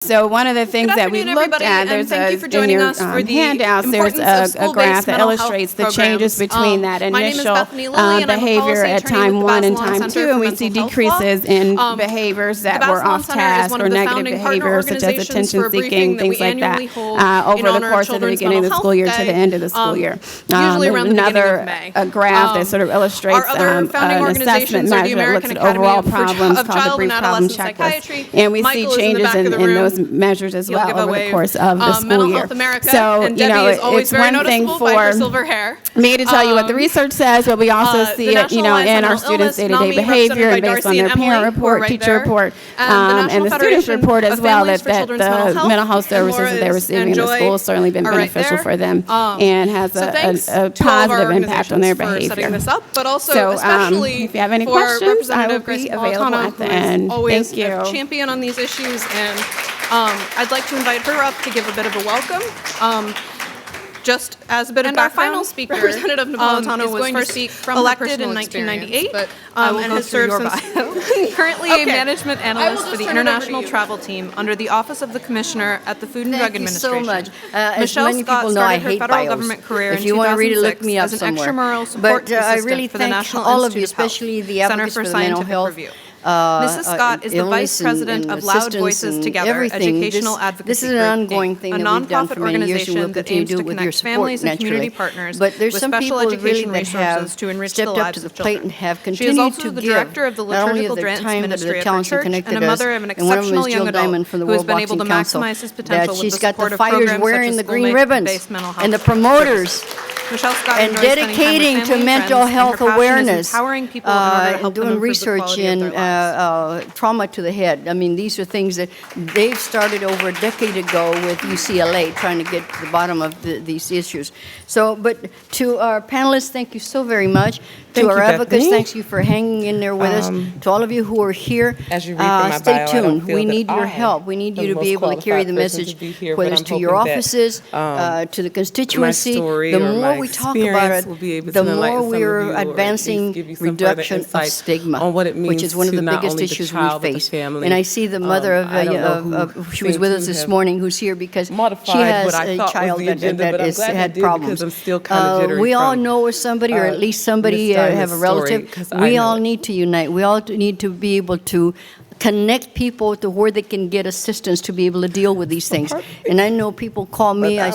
So one of the things that we looked at, there's thank you for joining us for the handouts, there's a graph that illustrates the changes between that initial behavior at time 1 and time 2, and we see decreases in behaviors that were off task or negative behaviors such as attention seeking, things like that, over the course of the beginning of the school year to the end of the school year. Another graph that sort of illustrates an assessment measure that looks at overall problems called the brief problem checklist, and we see changes in those measures as well over the course of the school year. So, you know, it's one thing for me to tell you what the research says, but we also see it, you know, in our students' day-to-day behavior and based on their parent report, teacher report, and the students report as well, that the mental health services that they're receiving in the school has certainly been beneficial for them and has a positive impact on their behavior. So, if you have any questions, I will be available at the end. Thank you. Champion on these issues, and I'd like to invite her up to give a bit of a welcome. Just as a bit of background, our final speaker, Representative Napolitano, was first elected in 1998 and has served since currently a management analyst for the international travel team under the Office of the Commissioner at the Food and Drug Administration. Thank you so much. Michelle Scott started her federal government career in 2006 as an extramural support assistant for the National all of you, Institute of especially the Center advocates for for the mental Scientific health. Review. Mrs. Scott is the Vice President of Loud Voices Together, Educational Advocacy This is an ongoing thing that we've done for many years, and we'll continue to do with your support, naturally. But there's some people really that have stepped up to the plate and have continued to give not only of their time, but the talents and connected us. And one of them is Jill Diamond from the World Boxing Council, that she's got the fighters wearing the green ribbons and the promoters and dedicating to mental health awareness, and doing research in trauma to the head. I mean, these are things that they've started over a decade ago with UCLA, trying to get to the bottom of these issues. So, but to our panelists, thank you so very much. To our advocates, thank you for hanging in there with us. To all of you who are here, stay tuned. We need your help. We need you to be able to carry the message, whether it's to your offices, to the constituency. The more we talk about it, the more we're advancing reduction of stigma, which is one of the biggest issues we face. And I see the mother of she was with us this morning, who's here because she has a child that has had problems. We all know somebody, or at least somebody have a relative. We all need to unite. We all need to be able to connect people to where they can get assistance to be able to deal with these things. And I know people call me, I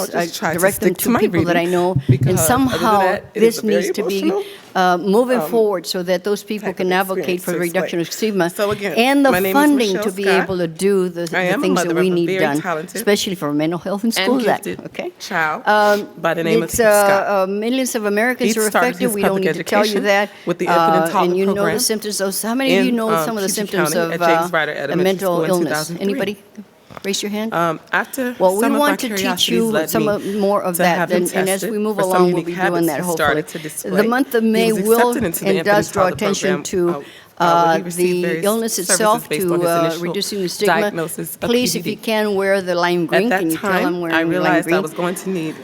direct them to people that I know, and somehow this needs to be moving forward so that those people can advocate for the reduction of stigma and the funding to be able to do the things that we need done, especially for Mental Health in Schools Act. Okay? By the name of Scott. Millions of Americans are affected. We don't need to tell you that. And you know the symptoms. How many of you know some of the symptoms of mental illness? Anybody? Raise your hand. Well, we want to teach you some more of that, and as we move along, we'll be doing that, hopefully. The month of May will and does draw attention to the illness itself, to reducing the stigma. Please, if you can, wear the lime green. Can you tell I'm wearing lime green? I realized I was going to need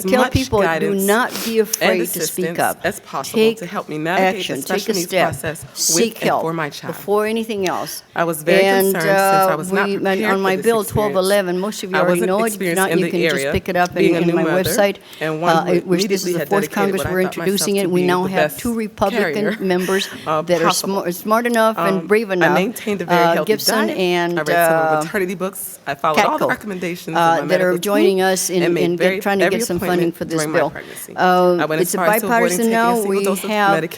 tell people, do not be afraid to speak up. As possible take to help me navigate action, the special take a step, seek help for my child. Before anything else. I was very concerned since I was not prepared on my for this bill experience. 1211, most of you already know it. If not, you can just pick it up in my website. This is the fourth Congress we're introducing it. We now have 2 Republican members that are smart enough and brave enough. I maintained a very healthy Gibson diet. and I read some of maternity books. I followed all the recommendations that are joining us in trying to get some funding for this bill. It's a bipartisan now. We have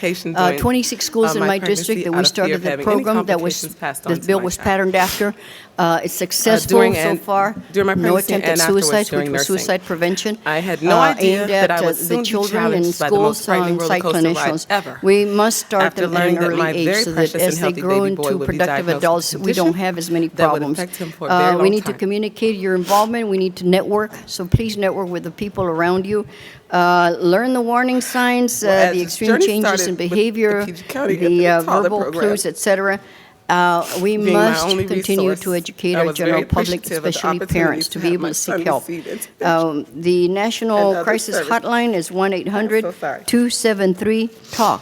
26 schools in my district that we started the program the bill was patterned after. It's successful so far. No attempt at suicides, which was suicide prevention. I had no idea that I would the soon be children in challenged by the most schools frightening on roller site coaster ride clinicians. ever. We must start After them at learning an that early my age very so that precious as and they healthy grow baby boy into would be productive diagnosed adults, with a we don't condition have as many that would problems. affect him for a very long We need to time. communicate your involvement. We need to network. So please network with the people around you. Learn the warning signs, the extreme changes in behavior, the verbal clues, etc. We must continue to educate our general public, especially parents, to be able to seek help. The National Crisis Hotline is 1-800-273-TALK.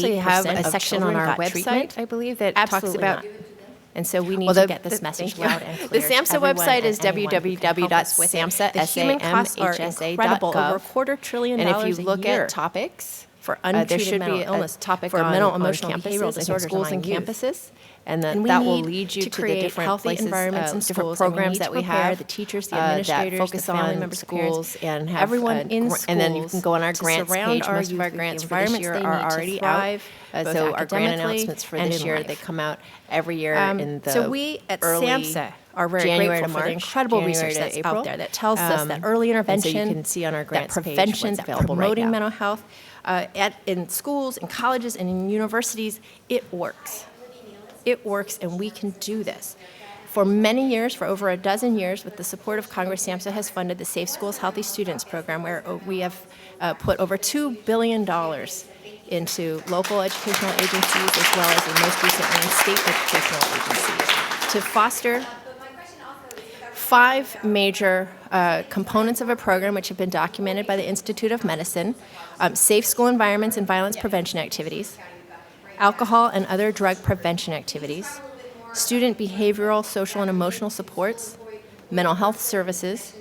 actually have a section on our website, I believe, that talks about. And so we need to get this message loud and clear. The SAMHSA website is www.samhsa.gov. The human costs are incredible, over $250 billion a year. And if you look at topics for untreated mental illness, topic for mental, emotional, and behavioral disorders schools and campuses. And that will lead you to the different healthy places, environments and different programs that we have, the teachers, the administrators, that focus on schools, and have everyone in schools. And then you can go on our grants page. Most of our grants for this year are already out. So our grant announcements for this year, they come out every year in the So we at SAMHSA are very January grateful to for the March, incredible January research to that's April. out there that tells us that early intervention, so you can see on our grants that page prevention, what's that available promoting right now. mental health in schools, in colleges, and in universities, it works. It works, and we can do this. For many years, for over a dozen years, with the support of Congress, SAMHSA has funded the Safe Schools, Healthy Students program, where we have put over $2 billion into local educational agencies as well as, and most recently, in state educational agencies to foster 5 major components of a program which have been documented by the Institute of Medicine: safe school environments and violence prevention activities, alcohol and other drug prevention activities, student behavioral, social, and emotional supports, mental health services,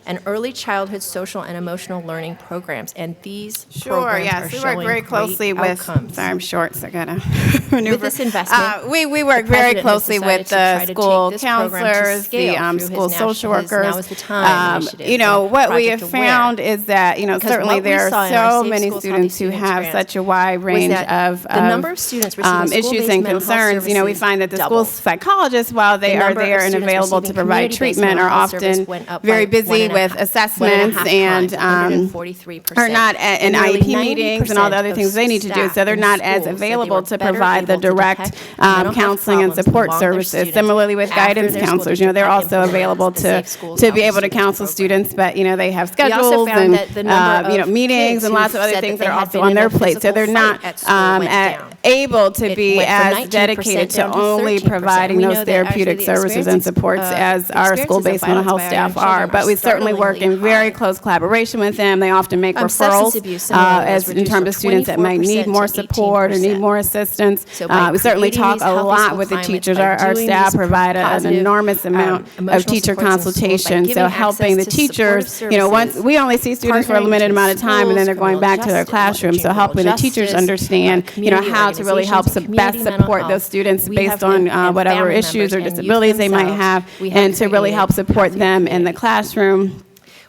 and early childhood social and emotional learning programs. And these programs are we showing work very closely great with. outcomes. Sorry, I'm short, so I gotta maneuver. With this investment, we work the very president has closely decided with to try the to school take this program to counselors, scale the through his school social national- his workers. Now is the Time initiative You know and what we have Project Aware. found is that Because certainly what we there saw are in our so Safe many Schools, students who Healthy have Students such a wide was range that of the number of students receiving issues school-based and mental health concerns. You know, we services find that the school doubled. psychologists, while they The are number of there and students available to receiving provide community-based treatment, are mental health service often went up very by busy with 1.5 assessments and 143%. are not at in Nearly IEP meetings and all the other 90% things they need to do. staff So they're in not as schools said they available were to better provide the able to direct detect mental health counseling and problems support among their services. students Similarly with after guidance their school counselors, you know, district they're had also implemented available the to Safe Schools, be Healthy able to Students counsel program. students, but you know they have We also schedules found and that the number you know of meetings kids and who lots of other said things that that are they had also been on in their a plate. So physical they're not fight at school went down. able to It be went from as 19% dedicated to down to only 13%. providing We know those that actually therapeutic the services and supports as our experiences school-based of mental health violence by our staff young are. children But we certainly work in startlingly very high. close collaboration with them. They often make Substance referrals abuse similarly was as in reduced terms from of students that might 24% need more to support or need 18%. more assistance. So by We certainly creating talk these a healthy lot school with the climates, teachers. by Our doing staff these provide an positive, enormous amount of emotional teacher supports in schools, by consultation. So giving helping the access to teachers, supportive you know, once services, we only see students for a partnering limited between amount of time, and then they're schools, going back to their criminal classroom. So justice, helping the teachers justice, understand, you know, community how to really help organizations, best community mental support those health. students We based have on and whatever family issues or members and youth disabilities they might themselves. have, We have and to really created help support healthy them in the communities. classroom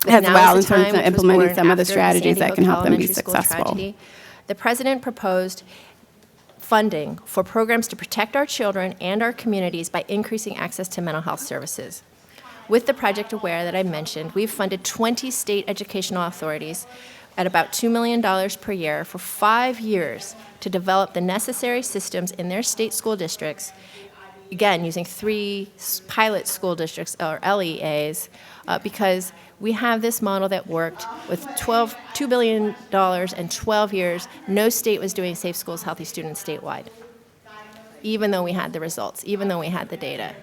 With as Now well is in the terms Time, of which was implementing born some of the after strategies Sandy that Hook can help them be Elementary School successful. tragedy, the president proposed funding for programs to protect our children and our communities by increasing access to mental health services. With the Project Aware that I mentioned, we've funded 20 state educational authorities at about $2 million per year for 5 years to develop the necessary systems in their state school districts, again, using 3 pilot school districts, or LEAs, because we have this model that worked with $2 billion and 12 years. No state was doing Safe Schools, Healthy Students statewide, even though we had the results, even though we had the data.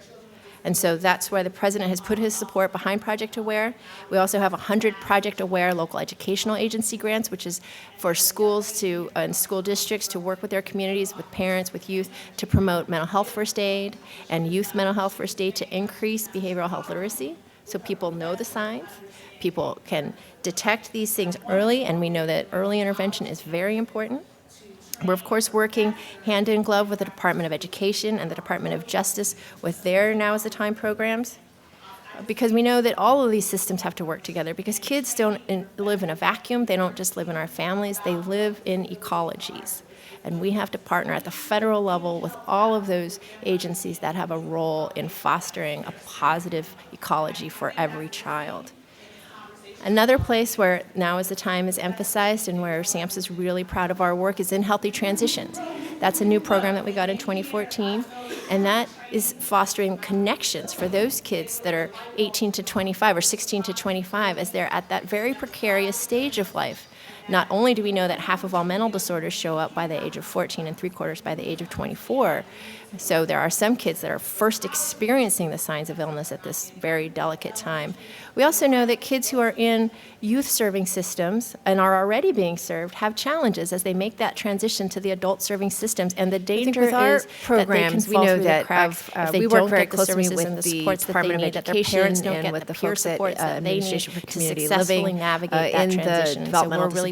And so that's where the president has put his support behind Project Aware. We also have 100 Project Aware local educational agency grants, which is for schools to and school districts to work with their communities, with parents, with youth, to promote mental health first aid and youth mental health first aid to increase behavioral health literacy, so people know the signs, people can detect these things early, and we know that early intervention is very important. We're, of course, working hand in glove with the Department of Education and the Department of Justice with their Now is the Time programs, because we know that all of these systems have to work together, because kids don't live in a vacuum. They don't just live in our families. They live in ecologies. And we have to partner at the federal level with all of those agencies that have a role in fostering a positive ecology for every child. Another place where Now is the Time is emphasized and where SAMHSA is really proud of our work is in Healthy Transitions. That's a new program that we got in 2014, and that is fostering connections for those kids that are 18 to 25 or 16 to 25 as they're at that very precarious stage of life. Not only do we know that half of all mental disorders show up by the age of 14 and 3/4 by the age of 24, so there are some kids that are first experiencing the signs of illness at this very delicate time. We also know that kids who are in youth serving systems and are already being served have challenges as they make that transition to the adult serving systems, and the danger with our is programs, that they can fall we know through the that cracks if they we work don't very get the closely services with and the the supports that they Department of need, that their parents Education don't and get with the the peer folks at supports that they need Administration for to Community successfully Living navigate that in the transition. So developmental we're really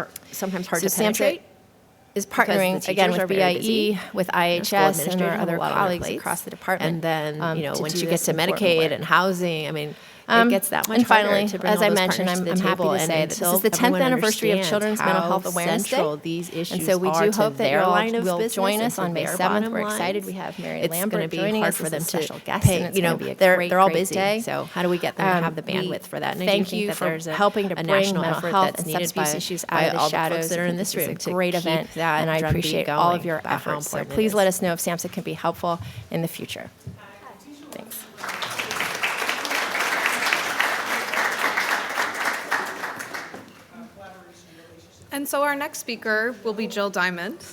are sometimes hard to SAMHSA penetrate. is Because the partnering, again, teachers are with very busy. BIE, with School IHS, and our administrators have a other lot on their colleagues plates. across the department. And then, to once do you get this to important Medicaid work. and housing, I mean, it gets that much And finally, harder to bring as all I those mentioned, partners to I'm the happy table to say that this is the 10th everyone anniversary of understands Children's how Mental Health Awareness Day. central these issues And so we are do to hope that you their all line of will business join and us to on May their 7th. bottom We're excited. lines. We have Mary It's Lambert gonna be joining hard us for as them a to special guest, pay, and it's you know, going to be a they're great, all great busy. day. So how do we get them to have the bandwidth for that? And I do Thank think you that for there's helping to a bring national mental effort health that's and needed substance by, abuse issues by out of all the the folks shadows. that are in This this room is a to great keep event, that and I drumbeat appreciate all of going your about how efforts. So important it please is. let us know if SAMHSA can be helpful in the future. Thanks. And so our next speaker will be Jill Diamond.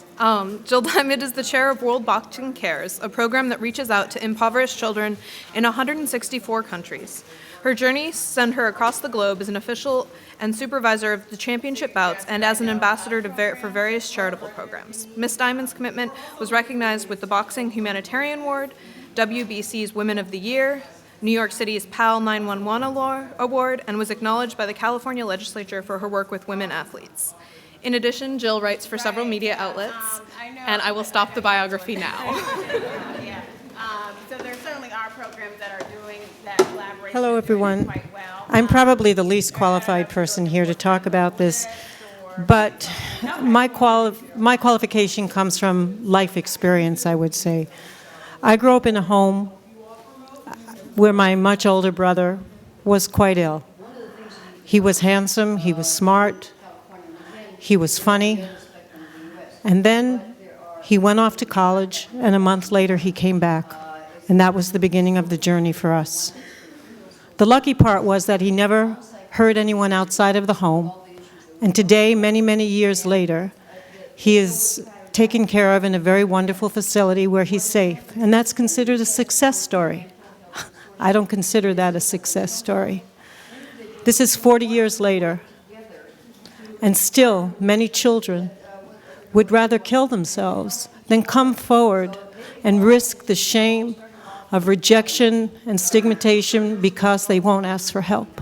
Jill Diamond is the chair of World Boxing Cares, a program that reaches out to impoverished children in 164 countries. Her journey sent her across the globe as an official and supervisor of the championship bouts and as an ambassador for various charitable programs. Ms. Diamond's commitment was recognized with the Boxing Humanitarian Award, WBC's Women of the Year, New York City's PAL 911 Award, and was acknowledged by the California legislature for her work with women athletes. In addition, Jill writes for several media outlets, and I will stop the biography now. Yeah. So there certainly are programs that are doing that collaboration. Hello, everyone. Quite well. I'm probably the least qualified person here to talk about this, but my qualification comes from life experience, I would say. I grew up in a home where my much older brother was quite ill. He was handsome, he was smart, he was funny, and then he went off to college, and a month later he came back, and that was the beginning of the journey for us. The lucky part was that he never hurt anyone outside of the home, and today, many, many years later, he is taken care of in a very wonderful facility where he's safe, and that's considered a success story. I don't consider that a success story. This is 40 years later, and still many children would rather kill themselves than come forward and risk the shame of rejection and stigmatization because they won't ask for help.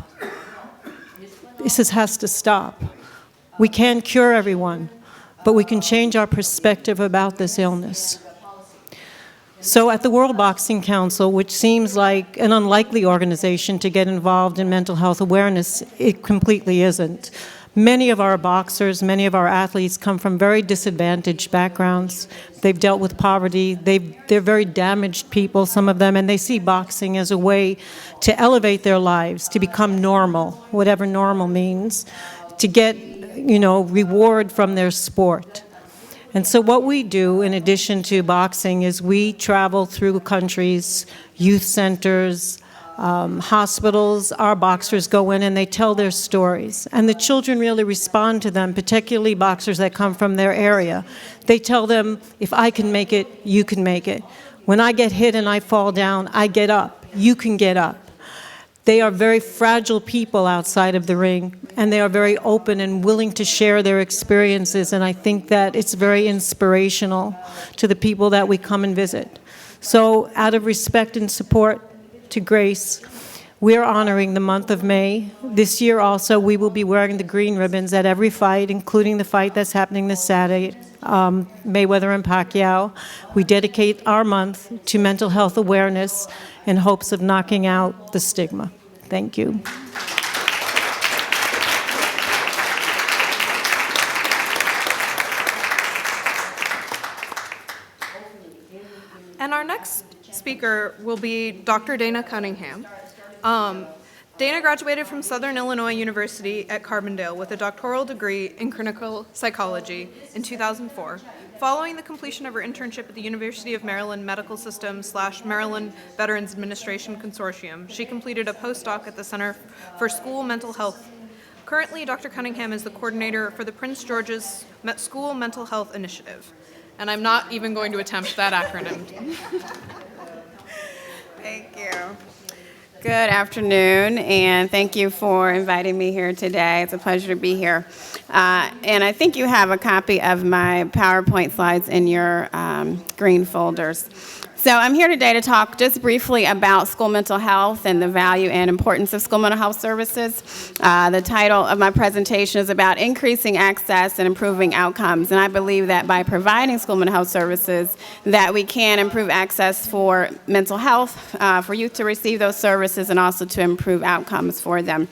This has to stop. We can't cure everyone, but we can change our perspective about this illness. So at the World Boxing Council, which seems like an unlikely organization to get involved in mental health awareness, it completely isn't. Many of our boxers, many of our athletes come from very disadvantaged backgrounds. They've dealt with poverty. They're very damaged people, some of them, and they see boxing as a way to elevate their lives, to become normal, whatever normal means, to get, reward from their sport. And so what we do, in addition to boxing, is we travel through countries, youth centers, hospitals. Our boxers go in and they tell their stories. And the children really respond to them, particularly boxers that come from their area. They tell them, if I can make it, you can make it. When I get hit and I fall down, I get up. You can get up. They are very fragile people outside of the ring, and they are very open and willing to share their experiences, and I think that it's very inspirational to the people that we come and visit. So out of respect and support to Grace, we're honoring the month of May. This year also, we will be wearing the green ribbons at every fight, including the fight that's happening this Saturday, Mayweather and Pacquiao. We dedicate our month to mental health awareness in hopes of knocking out the stigma. Thank you. And our next speaker will be Dr. Dana Cunningham. Dana graduated from Southern Illinois University at Carbondale with a doctoral degree in clinical psychology in 2004. Following the completion of her internship at the University of Maryland Medical System / Maryland Veterans Administration Consortium, she completed a postdoc at the Center for School Mental Health. Currently, Dr. Cunningham is the coordinator for the Prince George's School Mental Health Initiative. And I'm not even going to attempt that acronym. Thank you. Good afternoon, and thank you for inviting me here today. It's a pleasure to be here. And I think you have a copy of my PowerPoint slides in your green folders. So I'm here today to talk just briefly about school mental health and the value and importance of school mental health services. The title of my presentation is about increasing access and improving outcomes. And I believe that by providing school mental health services, that we can improve access for mental health, for youth to receive those services, and also to improve outcomes for them.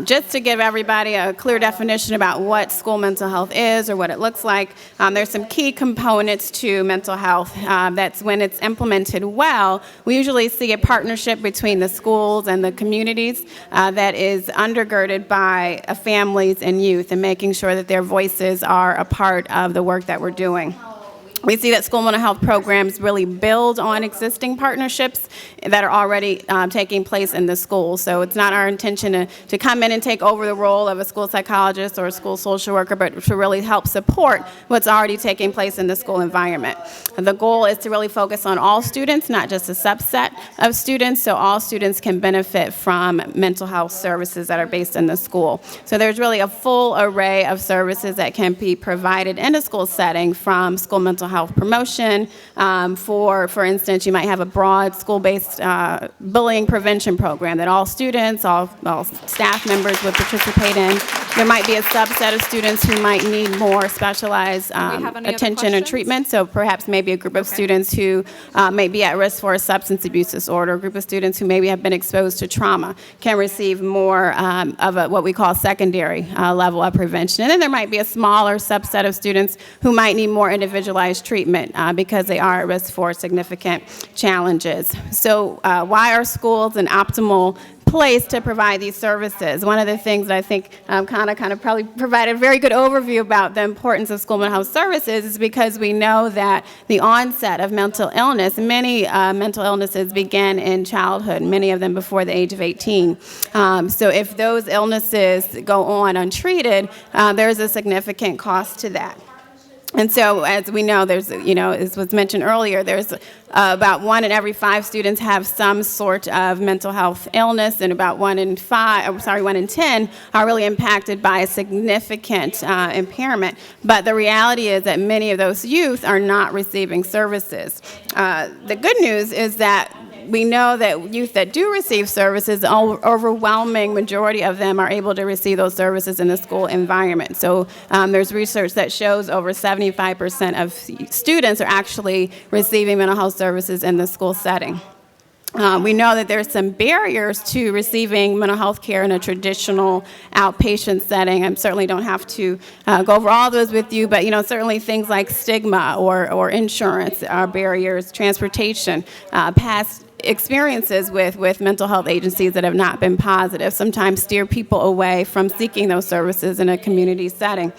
Just to give everybody a clear definition about what school mental health is or what it looks like, there's some key components to mental health. That's when it's implemented well, we usually see a partnership between the schools and the communities that is undergirded by families and youth, and making sure that their voices are a part of the work that we're doing. We see that school mental health programs really build on existing partnerships that are already taking place in the schools. So it's not our intention to come in and take over the role of a school psychologist or a school social worker, but to really help support what's already taking place in the school environment. And the goal is to really focus on all students, not just a subset of students, so all students can benefit from mental health services that are based in the school. So there's really a full array of services that can be provided in a school setting, from school mental health promotion. For instance, you might have a broad school-based bullying prevention program that all students, all staff members would participate in. There might be a subset of students who might need more specialized attention or treatment. So perhaps maybe a group of students who may be at risk for a substance abuse disorder, a group of students who maybe have been exposed to trauma can receive more of what we call secondary level of prevention. And then there might be a smaller subset of students who might need more individualized treatment because they are at risk for significant challenges. So why are schools an optimal place to provide these services? One of the things that I think kind of probably provided a very good overview about the importance of school mental health services is because we know that the onset of mental illness, many mental illnesses begin in childhood, many of them before the age of 18. So if those illnesses go on untreated, there's a significant cost to that. And so, as we know, there's, as was mentioned earlier, there's about 1 in every 5 students have some sort of mental health illness, and about 1 in 10 are really impacted by a significant impairment. But the reality is that many of those youth are not receiving services. The good news is that we know that youth that do receive services, the overwhelming majority of them are able to receive those services in the school environment. So there's research that shows over 75% of students are actually receiving mental health services in the school setting. We know that there's some barriers to receiving mental health care in a traditional outpatient setting. I certainly don't have to go over all those with you, but certainly things like stigma or insurance are barriers, transportation, past experiences with mental health agencies that have not been positive sometimes steer people away from seeking those services in a community setting.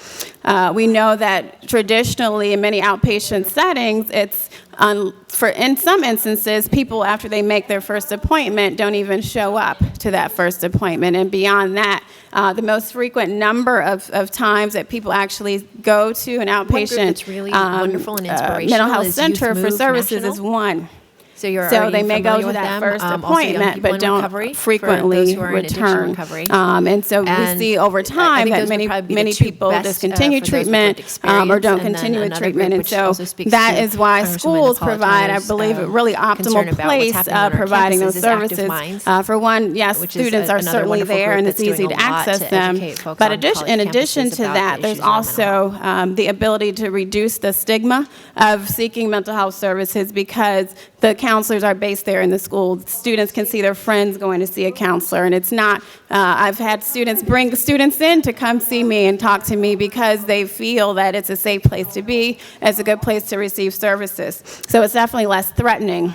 We know that traditionally in many outpatient settings, it's in some instances, people after they make their first appointment don't even show up to that first appointment. And beyond that, the most frequent number of times that people actually go to an outpatient really wonderful and inspirational mental health center for services is 1. So they may go to that first appointment, but don't frequently return. And so we see over time that many people discontinue treatment or don't continue with treatment. And so that is why schools provide, I believe, a really optimal place of providing those services. For one, yes, students are certainly there and it's easy to access them. But in addition to that, there's also the ability to reduce the stigma of seeking mental health services because the counselors are based there in the school. Students can see their friends going to see a counselor, and it's not, I've had students bring students in to come see me and talk to me because they feel that it's a safe place to be, it's a good place to receive services. So it's definitely less threatening.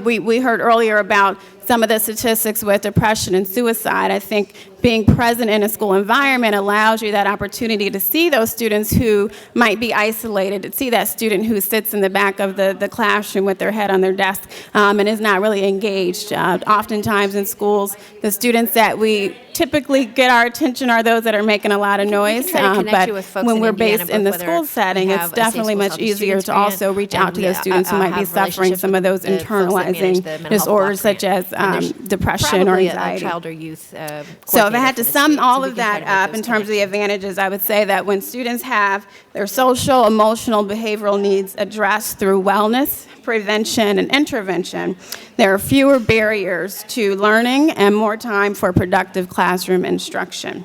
We heard earlier about some of the statistics with depression and suicide. I think being present in a school environment allows you that opportunity to see those students who might be isolated, to see that student who sits in the back of the classroom with their head on their desk and is not really engaged. Oftentimes in schools, the students that we typically get our attention are those that are making a lot of noise. But when we're based in the school setting, it's definitely much easier to also reach out to those students who might be suffering some of those internalizing disorders such as depression or anxiety. Probably a child or youth So if I had to sum all so of that up in terms of the advantages, I would say that when students have their social, emotional, behavioral needs addressed through wellness, prevention, and intervention, there are fewer barriers to learning and more time for productive classroom instruction.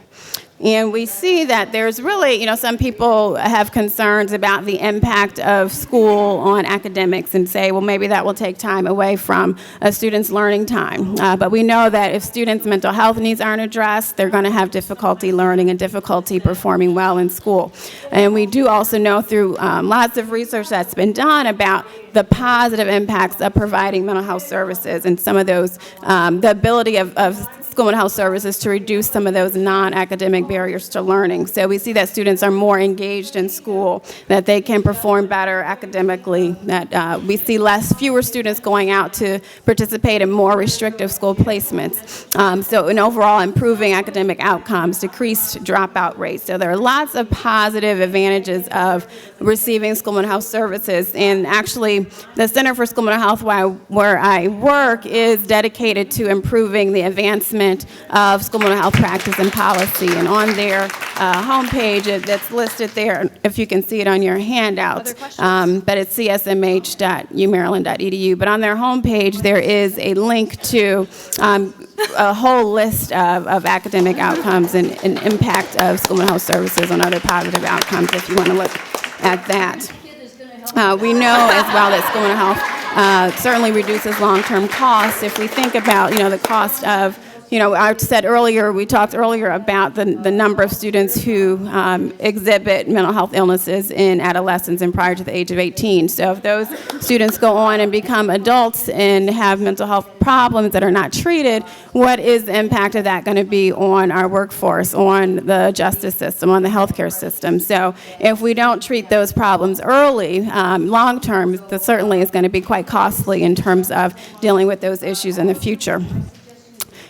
And we see that there's really, some people have concerns about the impact of school on academics and say, well, maybe that will take time away from a student's learning time. But we know that if students' mental health needs aren't addressed, they're going to have difficulty learning and difficulty performing well in school. And we do also know through lots of research that's been done about the positive impacts of providing mental health services and some of those, the ability of school mental health services to reduce some of those non-academic barriers to learning. So we see that students are more engaged in school, that they can perform better academically, that we see fewer students going out to participate in more restrictive school placements. So in overall improving academic outcomes, decreased dropout rates. So there are lots of positive advantages of receiving school mental health services. And actually, the Center for School Mental Health, where I work, is dedicated to improving the advancement of school mental health practice and policy. And on their homepage, that's listed there, if you can see it on your handouts, but it's csmh.umaryland.edu. But on their homepage, there is a link to a whole list of academic outcomes and impact of school mental health services on other positive outcomes if you want to look at that. We know as well that school mental health certainly reduces long-term costs. If we think about, the cost of, we talked earlier about the number of students who exhibit mental health illnesses in adolescence and prior to the age of 18. So if those students go on and become adults and have mental health problems that are not treated, what is the impact of that going to be on our workforce, on the justice system, on the healthcare system? So if we don't treat those problems early, long term, that certainly is going to be quite costly in terms of dealing with those issues in the future.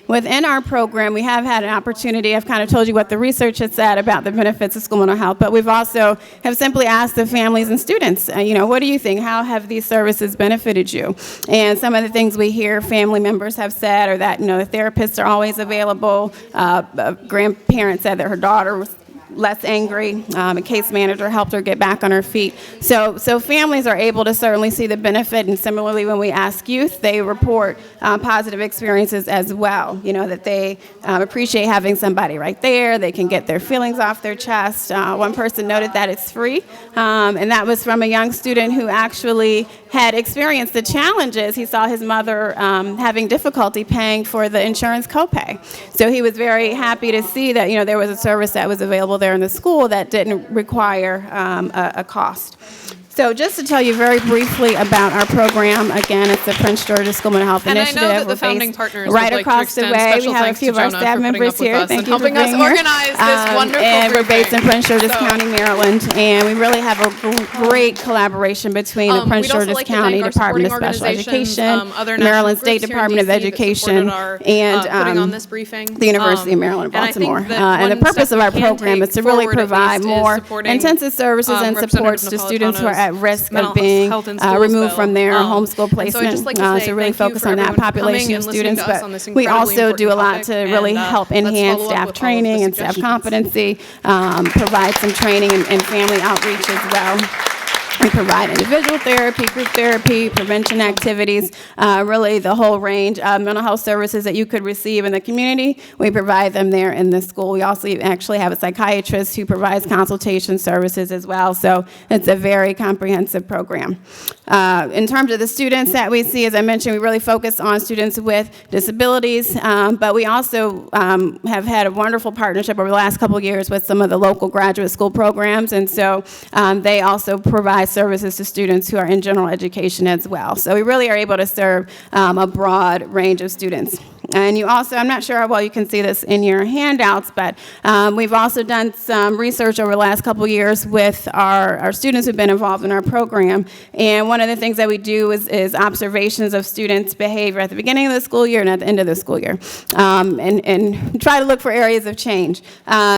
Within our program, we have had an opportunity, I've kind of told you what the research has said about the benefits of school mental health, but we've also have simply asked the families and students, what do you think? How have these services benefited you? And some of the things we hear family members have said are that, the therapists are always available. A grandparent said that her daughter was less angry. A case manager helped her get back on her feet. So families are able to certainly see the benefit, and similarly when we ask youth, they report positive experiences as well, that they appreciate having somebody right there. They can get their feelings off their chest. One person noted that it's free, and that was from a young student who actually had experienced the challenges. He saw his mother having difficulty paying for the insurance copay. So he was very happy to see that, there was a service that was available there in the school that didn't require a cost. So just to tell you very briefly about our program, again, it's the Prince George's School Mental Health Initiative. And I know that the founding partners right would across like to the way. special We have a thanks few of our to staff Jonah members here. Thank you for helping us being here. organize this wonderful And we're based in briefing. Prince George's County, Maryland, and we really have a great collaboration between the Prince George's County Department of Special Education, Maryland State Department of Education, and putting on this briefing. the University of Maryland, Baltimore. And the purpose of our program is to really provide more intensive services and supports to students who are at risk of being removed from their homeschool placement, to really focus on that population of students. But we also do a lot to really help enhance staff training and staff competency, provide some training and family outreach as well. We provide individual therapy, group therapy, prevention activities, really the whole range of mental health services that you could receive in the community. We provide them there in the school. We also actually have a psychiatrist who provides consultation services as well. So it's a very comprehensive program. In terms of the students that we see, as I mentioned, we really focus on students with disabilities, but we also have had a wonderful partnership over the last couple of years with some of the local graduate school programs, and so they also provide services to students who are in general education as well. So we really are able to serve a broad range of students. And you also, I'm not sure how well you can see this in your handouts, but we've also done some research over the last couple of years with our students who've been involved in our program. And one of the things that we do is observations of students' behavior at the beginning of the school year and at the end of the school year, and try to look for areas of change.